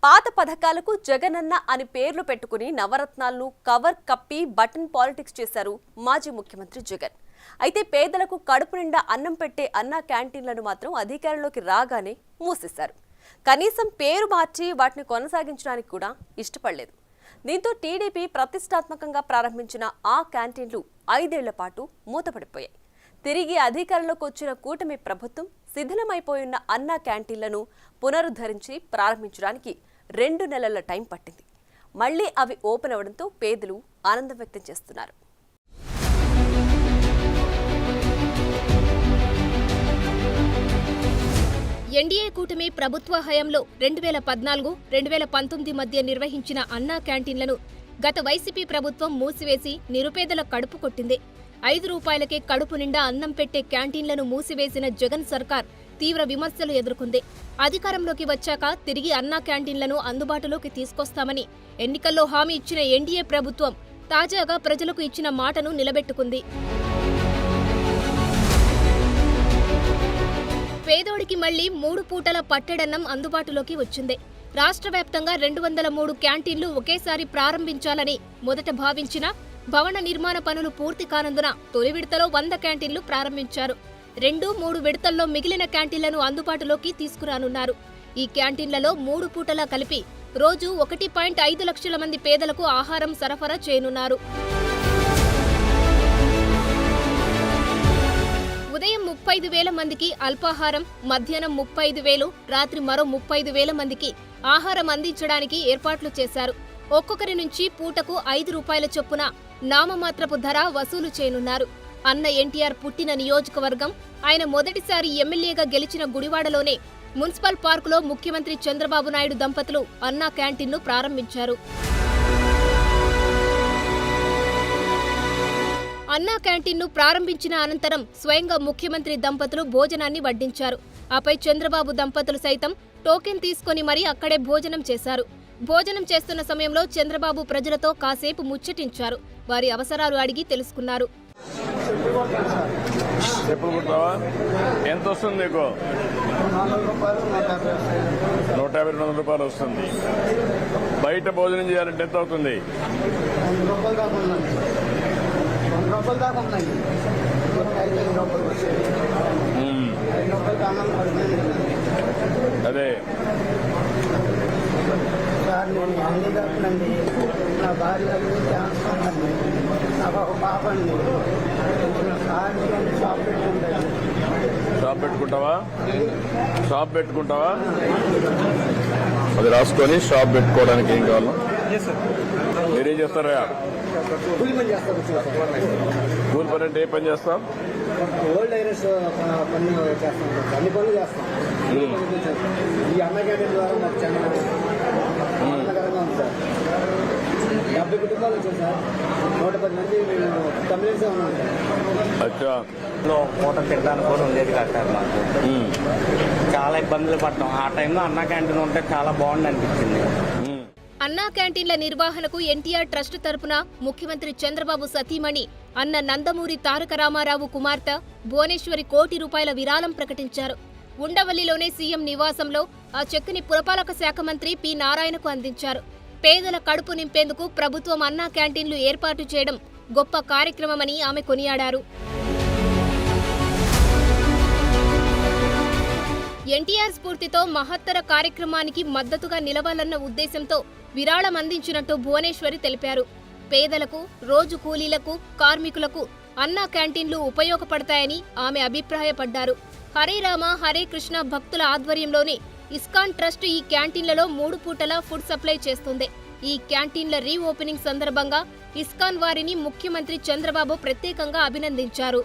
పాత పథకాలకు జగనన్న అని పేర్లు పెట్టుకుని నవరత్నాలను కవర్ కప్పి బటన్ పాలిటిక్స్ చేశారు మాజీ ముఖ్యమంత్రి జగన్. అయితే పేదలకు కడుపు నిండా అన్నం పెట్టే అన్నా క్యాంటీన్లను మాత్రం అధికారంలోకి రాగానే మూసేశారు. కనీసం పేరు మార్చి వాటిని కొనసాగించడానికి కూడా ఇష్టపడలేదు. దీంతో టీడీపీ ప్రతిష్టాత్మకంగా ప్రారంభించిన ఆ క్యాంటీన్లు 5 ఏళ్ల పాటు మూతపడిపోయాయి. తిరిగి అధికారంలోకి వచ్చిన కూటమి ప్రభుత్వం శిథిలమైపోయిన అన్నా క్యాంటీన్లను పునరుద్ధరించి ప్రారంభించడానికి 2 నెలల టైం పట్టింది. మళ్లీ అవి ఓపెన్ అవడంతో పేదలు ఆనందం వ్యక్తం చేస్తున్నారు. ఎన్డీఏ కూటమి ప్రభుత్వ హయాంలో 2014-2019 మధ్య నిర్వహించిన అన్నా క్యాంటీన్లను గత వైసీపీ ప్రభుత్వం మూసివేసి నిరుపేదల కడుపు కొట్టింది. 5 రూపాయలకే కడుపు నిండా అన్నం పెట్టే క్యాంటీన్లను మూసివేసిన జగన్ సర్కార్ తీవ్ర విమర్శలు ఎదుర్కొంది. అధికారంలోకి వచ్చాక తిరిగి అన్నా క్యాంటీన్లను అందుబాటులోకి తీసుకొస్తామని ఎన్నికల్లో హామీ ఇచ్చిన ఎన్డీఏ ప్రభుత్వం తాజాగా ప్రజలకు ఇచ్చిన మాటను నిలబెట్టుకుంది. పేదోడికి మళ్లీ 3 పూటల పట్టెడన్నం అందుబాటులోకి వచ్చింది. రాష్ట్ర వ్యాప్తంగా 203 క్యాంటీన్లు ఒకేసారి ప్రారంభించాలని మొదట భావించిన భవన నిర్మాణ పనులు పూర్తి కానందున తొలి విడతలో 100 క్యాంటీన్లు ప్రారంభించారు. 2-3 విడతల్లో మిగిలిన క్యాంటీన్లను అందుబాటులోకి తీసుకురానున్నారు. ఈ క్యాంటీన్లలో 3 పూటలా కలిపి రోజు 1.5 లక్షల మంది పేదలకు ఆహారం సరఫరా చేయనున్నారు. ఉదయం 35,000 మందికి అల్పాహారం, మధ్యాహ్నం 35,000, రాత్రి మరో 35,000 మందికి ఆహారం అందించడానికి ఏర్పాట్లు చేశారు. ఒక్కొక్కరి నుంచి పూటకు 5 రూపాయల చొప్పున నామమాత్రపు ధర వసూలు చేయనున్నారు. అన్న ఎన్టీఆర్ పుట్టిన నియోజకవర్గం, ఆయన మొదటిసారి ఎమ్మెల్యేగా గెలిచిన గుడివాడలోనే మున్సిపల్ పార్కులో ముఖ్యమంత్రి చంద్రబాబు నాయుడు దంపతులు అన్నా క్యాంటీన్ను ప్రారంభించారు. అన్నా క్యాంటీన్ను ప్రారంభించిన అనంతరం స్వయంగా ముఖ్యమంత్రి దంపతులు భోజనాన్ని వడ్డించారు. ఆపై చంద్రబాబు దంపతులు సైతం టోకెన్ తీసుకుని మరీ అక్కడే భోజనం చేశారు. భోజనం చేస్తున్న సమయంలో చంద్రబాబు ప్రజలతో కాసేపు ముచ్చటించారు. వారి అవసరాలు అడిగి తెలుసుకున్నారు. ఎంత వస్తుంది? 150-200 రూపాయలు వస్తుంది. బయట భోజనం చేయాలంటే ఎంత అవుతుంది? అదే సార్, నేను హ్యాండిక్యాప్నండి. నా భార్య క్యాన్సర్ ఉందండి. నాకు ఒక పాప అండి. షాప్ పెట్టుకుంటాను. షాప్ పెట్టుకుంటావా? అది రాసుకొని షాప్ పెట్టుకోవడానికి ఏం కావాలో మీరేం చేస్తారా? కూలి పని చేస్తాను. కూలి పని అంటే ఏ పని చేస్తాం? ఓల్డ్ ఐరస్ పని చేస్తాం. అన్ని పనులు చేస్తాం. ఈ అన్న క్యాంటీన్ ద్వారా మాకు చాలా ఆనందకరంగా ఉంది సార్. 70 కుటుంబాలు వచ్చాయి సార్. 110 మంది మేము కంప్లైంట్సే ఉన్నాం సార్. పూట తినడానికి కూడా ఉండేది కాదు సార్. మాకు చాలా ఇబ్బందులు పడ్డాం. ఆ టైంలో అన్నా క్యాంటీన్ ఉంటే చాలా బాగుంది అనిపించింది. అన్నా క్యాంటీన్ల నిర్వహణకు ఎన్టీఆర్ ట్రస్ట్ తరపున ముఖ్యమంత్రి చంద్రబాబు సతీమణి అన్న నందమూరి తారక రామారావు కుమార్తె భువనేశ్వరి ₹1,00,00,000 విరాళం ప్రకటించారు. ఉండవల్లిలోనే సీఎం నివాసంలో ఆ చెక్కుని పురపాలక శాఖ మంత్రి పి నారాయణకు అందించారు. పేదల కడుపు నింపేందుకు ప్రభుత్వం అన్నా క్యాంటీన్లు ఏర్పాటు చేయడం గొప్ప కార్యక్రమమని ఆమె కొనియాడారు. ఎన్టీఆర్ స్ఫూర్తితో మహత్తర కార్యక్రమానికి మద్దతుగా నిలవాలన్న ఉద్దేశంతో విరాళం అందించినట్టు భువనేశ్వరి తెలిపారు. పేదలకు, రోజు కూలీలకు, కార్మికులకు అన్నా క్యాంటీన్లు ఉపయోగపడతాయని ఆమె అభిప్రాయపడ్డారు. హరే రామ హరే కృష్ణ భక్తుల ఆధ్వర్యంలోని ఇస్కాన్ ట్రస్ట్ ఈ క్యాంటీన్లలో 3 పూటల ఫుడ్ సప్లై చేస్తుంది. ఈ క్యాంటీన్ల రీఓపెనింగ్ సందర్భంగా ఇస్కాన్ వారిని ముఖ్యమంత్రి చంద్రబాబు ప్రత్యేకంగా అభినందించారు.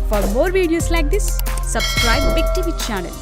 For more videos like this, subscribe Big TV channel.